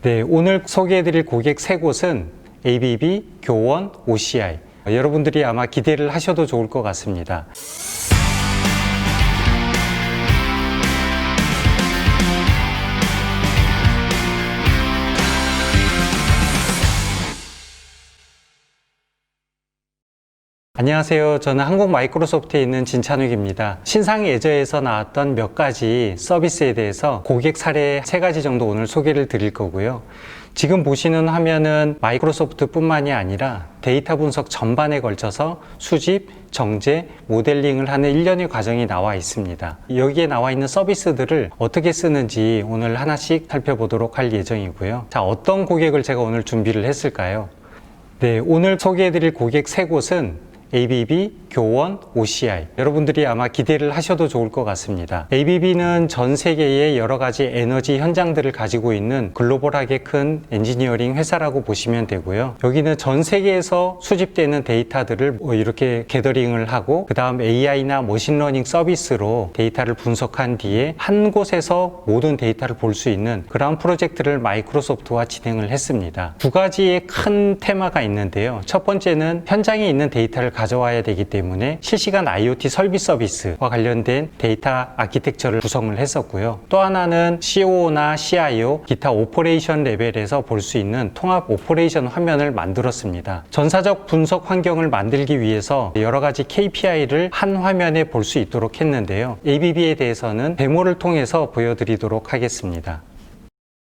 네, 오늘 소개해드릴 고객 세 곳은 ABB, 교원, OCI. 여러분들이 아마 기대를 하셔도 좋을 것 같습니다. 안녕하세요. 저는 한국 마이크로소프트에 있는 진찬욱입니다. 신상 예저에서 나왔던 몇 가지 서비스에 대해서 고객 사례 3가지 정도 오늘 소개를 드릴 거고요. 지금 보시는 화면은 마이크로소프트 뿐만이 아니라 데이터 분석 전반에 걸쳐서 수집, 정제, 모델링을 하는 일련의 과정이 나와 있습니다. 여기에 나와 있는 서비스들을 어떻게 쓰는지 오늘 하나씩 살펴보도록 할 예정이고요. 자, 어떤 고객을 제가 오늘 준비를 했을까요? 네, 오늘 소개해드릴 고객 세 곳은 ABB, 교원, OCI. 여러분들이 아마 기대를 하셔도 좋을 것 같습니다. ABB는 전 세계의 여러 가지 에너지 현장들을 가지고 있는 글로벌하게 큰 엔지니어링 회사라고 보시면 되고요. 여기는 전 세계에서 수집되는 데이터들을 이렇게 게더링을 하고 그 다음 AI나 머신러닝 서비스로 데이터를 분석한 뒤에 한 곳에서 모든 데이터를 볼 수 있는 그런 프로젝트를 마이크로소프트와 진행을 했습니다. 두 가지의 큰 테마가 있는데요. 첫 번째는 현장에 있는 데이터를 가져와야 되기 때문에 실시간 IoT 설비 서비스와 관련된 데이터 아키텍처를 구성을 했었고요. 또 하나는 CO나 CIO, 기타 오퍼레이션 레벨에서 볼 수 있는 통합 오퍼레이션 화면을 만들었습니다. 전사적 분석 환경을 만들기 위해서 여러 가지 KPI를 한 화면에 볼 수 있도록 했는데요. ABB에 대해서는 데모를 통해서 보여드리도록 하겠습니다.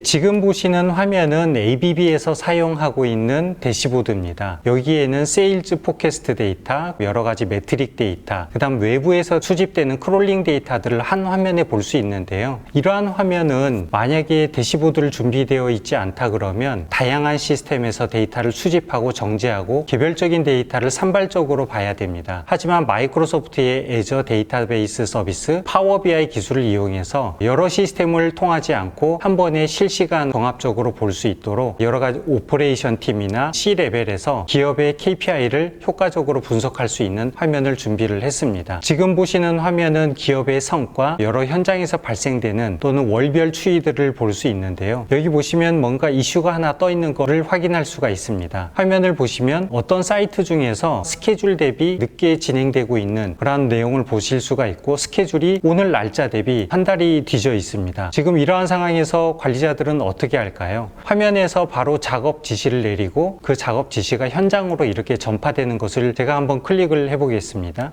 지금 보시는 화면은 ABB에서 사용하고 있는 대시보드입니다. 여기에는 세일즈 포캐스트 데이터, 여러 가지 매트릭 데이터, 그 다음 외부에서 수집되는 크롤링 데이터들을 한 화면에 볼 수 있는데요. 이러한 화면은 만약에 대시보드를 준비되어 있지 않다 그러면 다양한 시스템에서 데이터를 수집하고 정제하고 개별적인 데이터를 산발적으로 봐야 됩니다. 하지만 마이크로소프트의 애저 데이터베이스 서비스, 파워 BI 기술을 이용해서 여러 시스템을 통하지 않고 한 번에 실시간 종합적으로 볼 수 있도록 여러 가지 오퍼레이션 팀이나 C레벨에서 기업의 KPI를 효과적으로 분석할 수 있는 화면을 준비를 했습니다. 지금 보시는 화면은 기업의 성과, 여러 현장에서 발생되는 또는 월별 추이들을 볼 수 있는데요. 여기 보시면 뭔가 이슈가 하나 떠 있는 것을 확인할 수가 있습니다. 화면을 보시면 어떤 사이트 중에서 스케줄 대비 늦게 진행되고 있는 그런 내용을 보실 수가 있고 스케줄이 오늘 날짜 대비 한 달이 뒤져 있습니다. 지금 이러한 상황에서 관리자들은 어떻게 할까요? 화면에서 바로 작업 지시를 내리고 그 작업 지시가 현장으로 이렇게 전파되는 것을 제가 한번 클릭을 해보겠습니다.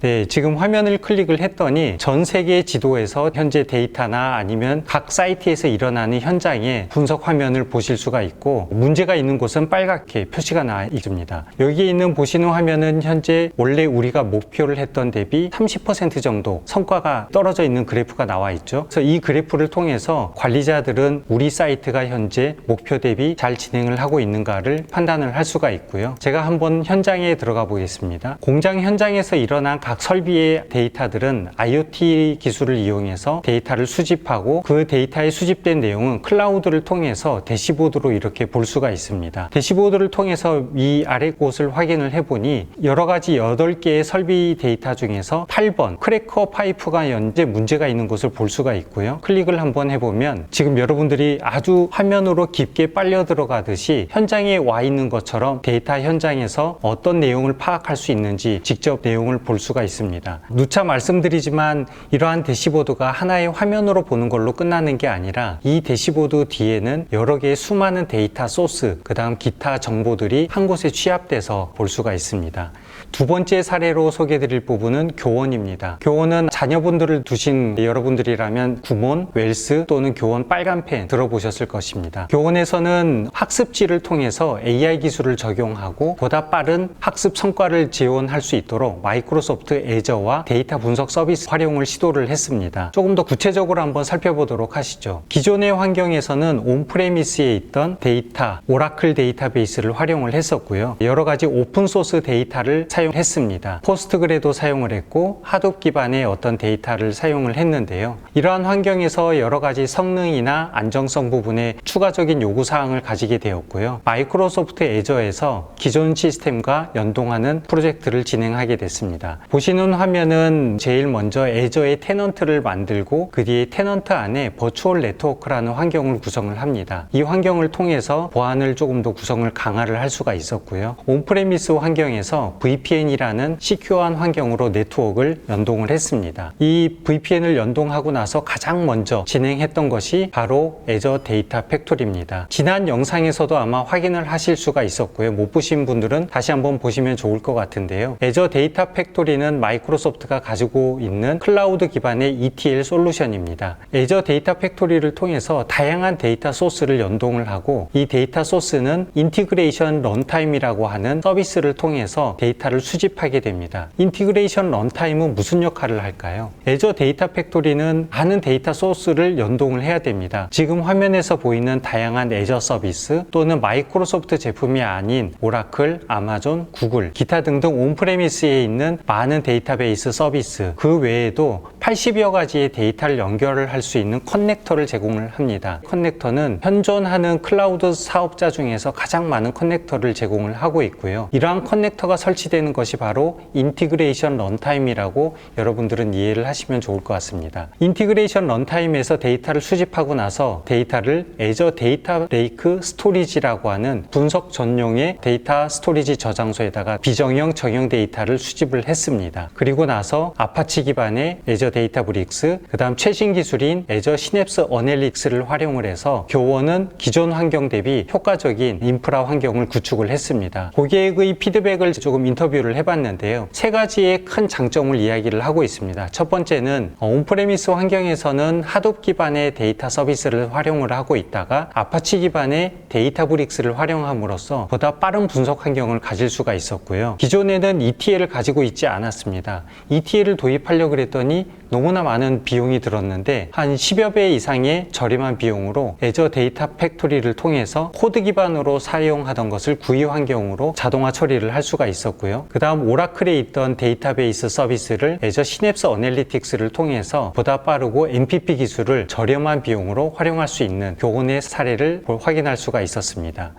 네, 지금 화면을 클릭을 했더니 전 세계 지도에서 현재 데이터나 아니면 각 사이트에서 일어나는 현장의 분석 화면을 보실 수가 있고 문제가 있는 곳은 빨갛게 표시가 나 있습니다. 여기에 있는 보시는 화면은 현재 원래 우리가 목표를 했던 대비 30% 정도 성과가 떨어져 있는 그래프가 나와 있죠. 그래서 이 그래프를 통해서 관리자들은 우리 사이트가 현재 목표 대비 잘 진행을 하고 있는가를 판단을 할 수가 있고요. 제가 한번 현장에 들어가 보겠습니다. 공장 현장에서 일어난 각 설비의 데이터들은 IoT 기술을 이용해서 데이터를 수집하고 그 데이터에 수집된 내용은 클라우드를 통해서 대시보드로 이렇게 볼 수가 있습니다. 대시보드를 통해서 위 아래 곳을 확인을 해보니 여러 가지 8개의 설비 데이터 중에서 8번 크래커 파이프가 현재 문제가 있는 것을 볼 수가 있고요. 클릭을 한번 해보면 지금 여러분들이 아주 화면으로 깊게 빨려 들어가듯이 현장에 와 있는 것처럼 데이터 현장에서 어떤 내용을 파악할 수 있는지 직접 내용을 볼 수가 있습니다. 누차 말씀드리지만 이러한 대시보드가 하나의 화면으로 보는 걸로 끝나는 게 아니라 이 대시보드 뒤에는 여러 개의 수많은 데이터 소스, 그 다음 기타 정보들이 한 곳에 취합돼서 볼 수가 있습니다. 두 번째 사례로 소개해드릴 부분은 교원입니다. 교원은 자녀분들을 두신 여러분들이라면 구몬, 웰스 또는 교원 빨간펜 들어보셨을 것입니다. 교원에서는 학습지를 통해서 AI 기술을 적용하고 보다 빠른 학습 성과를 지원할 수 있도록 마이크로소프트 애저와 데이터 분석 서비스 활용을 시도를 했습니다. 조금 더 구체적으로 한번 살펴보도록 하시죠. 기존의 환경에서는 온프레미스에 있던 데이터, 오라클 데이터베이스를 활용을 했었고요. 여러 가지 오픈소스 데이터를 사용했습니다. 포스트그레도 사용을 했고 하둡 기반의 어떤 데이터를 사용을 했는데요. 이러한 환경에서 여러 가지 성능이나 안정성 부분에 추가적인 요구사항을 가지게 되었고요. 마이크로소프트 애저에서 기존 시스템과 연동하는 프로젝트를 진행하게 됐습니다. 보시는 화면은 제일 먼저 애저의 테넌트를 만들고 그 뒤에 테넌트 안에 버추얼 네트워크라는 환경을 구성을 합니다. 이 환경을 통해서 보안을 조금 더 구성을 강화를 할 수가 있었고요. 온프레미스 환경에서 VPN이라는 시큐어한 환경으로 네트워크를 연동을 했습니다. 이 VPN을 연동하고 나서 가장 먼저 진행했던 것이 바로 애저 데이터 팩토리입니다. 지난 영상에서도 아마 확인을 하실 수가 있었고요. 못 보신 분들은 다시 한번 보시면 좋을 것 같은데요. 애저 데이터 팩토리는 마이크로소프트가 가지고 있는 클라우드 기반의 ETL 솔루션입니다. 애저 데이터 팩토리를 통해서 다양한 데이터 소스를 연동을 하고 이 데이터 소스는 인티그레이션 런타임이라고 하는 서비스를 통해서 데이터를 수집하게 됩니다. 인티그레이션 런타임은 무슨 역할을 할까요? 애저 데이터 팩토리는 많은 데이터 소스를 연동을 해야 됩니다. 지금 화면에서 보이는 다양한 애저 서비스 또는 마이크로소프트 제품이 아닌 오라클, 아마존, 구글, 기타 등등 온프레미스에 있는 많은 데이터베이스 서비스 그 외에도 80여 가지의 데이터를 연결을 할 수 있는 커넥터를 제공을 합니다. 커넥터는 현존하는 클라우드 사업자 중에서 가장 많은 커넥터를 제공을 하고 있고요. 이러한 커넥터가 설치되는 것이 바로 인티그레이션 런타임이라고 여러분들은 이해를 하시면 좋을 것 같습니다. 인티그레이션 런타임에서 데이터를 수집하고 나서 데이터를 애저 데이터 레이크 스토리지라고 하는 분석 전용의 데이터 스토리지 저장소에다가 비정형 정형 데이터를 수집을 했습니다. 그리고 나서 아파치 기반의 애저 데이터 브릭스, 그 다음 최신 기술인 애저 시냅스 어널리틱스를 활용을 해서 교원은 기존 환경 대비 효과적인 인프라 환경을 구축을 했습니다. 고객의 피드백을 조금 인터뷰를 해봤는데요. 세 가지의 큰 장점을 이야기를 하고 있습니다. 첫 번째는 온프레미스 환경에서는 하둡 기반의 데이터 서비스를 활용을 하고 있다가 아파치 기반의 데이터 브릭스를 활용함으로써 보다 빠른 분석 환경을 가질 수가 있었고요. 기존에는 ETL을 가지고 있지 않았습니다. ETL을 도입하려고 했더니 너무나 많은 비용이 들었는데 한 10여 배 이상의 저렴한 비용으로 애저 데이터 팩토리를 통해서 코드 기반으로 사용하던 것을 GUI 환경으로 자동화 처리를 할 수가 있었고요. 그 다음 오라클에 있던 데이터베이스 서비스를 애저 시냅스 어널리틱스를 통해서 보다 빠르고 MPP 기술을 저렴한 비용으로 활용할 수 있는 교훈의 사례를 확인할 수가 있었습니다.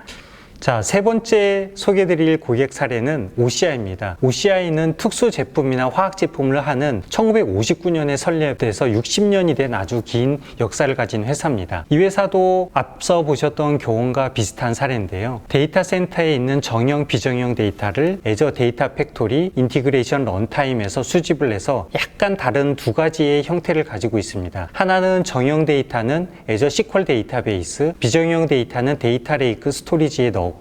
자, 세 번째 소개드릴 고객 사례는 OCI입니다. OCI는 특수 제품이나 화학 제품을 하는 1959년에 설립돼서 60년이 된 아주 긴 역사를 가진 회사입니다. 이 회사도 앞서 보셨던 교훈과 비슷한 사례인데요. 데이터 센터에 있는 정형, 비정형 데이터를 애저 데이터 팩토리 인티그레이션 런타임에서 수집을 해서 약간 다른 두 가지의 형태를 가지고 있습니다. 하나는 정형 데이터는 애저 SQL 데이터베이스, 비정형 데이터는 데이터 레이크 스토리지에 넣었고요.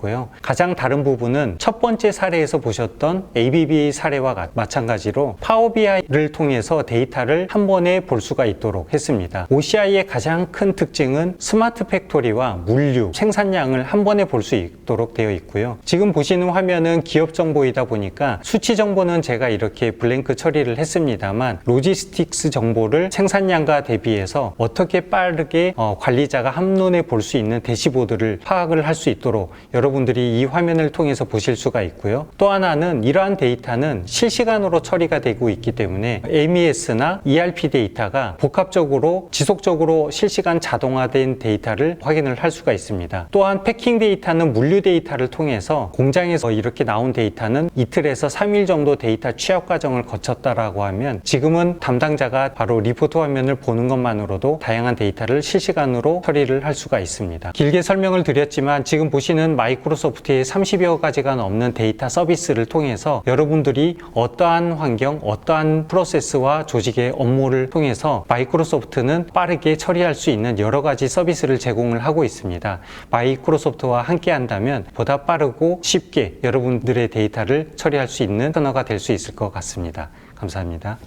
가장 다른 부분은 첫 번째 사례에서 보셨던 ABB 사례와 마찬가지로 파워 BI를 통해서 데이터를 한 번에 볼 수가 있도록 했습니다. OCI의 가장 큰 특징은 스마트 팩토리와 물류, 생산량을 한 번에 볼 수 있도록 되어 있고요. 지금 보시는 화면은 기업 정보이다 보니까 수치 정보는 제가 이렇게 블랭크 처리를 했습니다만 로지스틱스 정보를 생산량과 대비해서 어떻게 빠르게 관리자가 한눈에 볼 수 있는 대시보드를 파악을 할 수 있도록 여러분들이 이 화면을 통해서 보실 수가 있고요. 또 하나는 이러한 데이터는 실시간으로 처리가 되고 있기 때문에 MES나 ERP 데이터가 복합적으로 지속적으로 실시간 자동화된 데이터를 확인을 할 수가 있습니다. 또한 패킹 데이터는 물류 데이터를 통해서 공장에서 이렇게 나온 데이터는 이틀에서 3일 정도 데이터 취합 과정을 거쳤다라고 하면 지금은 담당자가 바로 리포트 화면을 보는 것만으로도 다양한 데이터를 실시간으로 처리를 할 수가 있습니다. 길게 설명을 드렸지만 지금 보시는 마이크로소프트의 30여 가지가 넘는 데이터 서비스를 통해서 여러분들이 어떠한 환경, 어떠한 프로세스와 조직의 업무를 통해서 마이크로소프트는 빠르게 처리할 수 있는 여러 가지 서비스를 제공을 하고 있습니다. 마이크로소프트와 함께 한다면 보다 빠르고 쉽게 여러분들의 데이터를 처리할 수 있는 터너가 될 수 있을 것 같습니다. 감사합니다.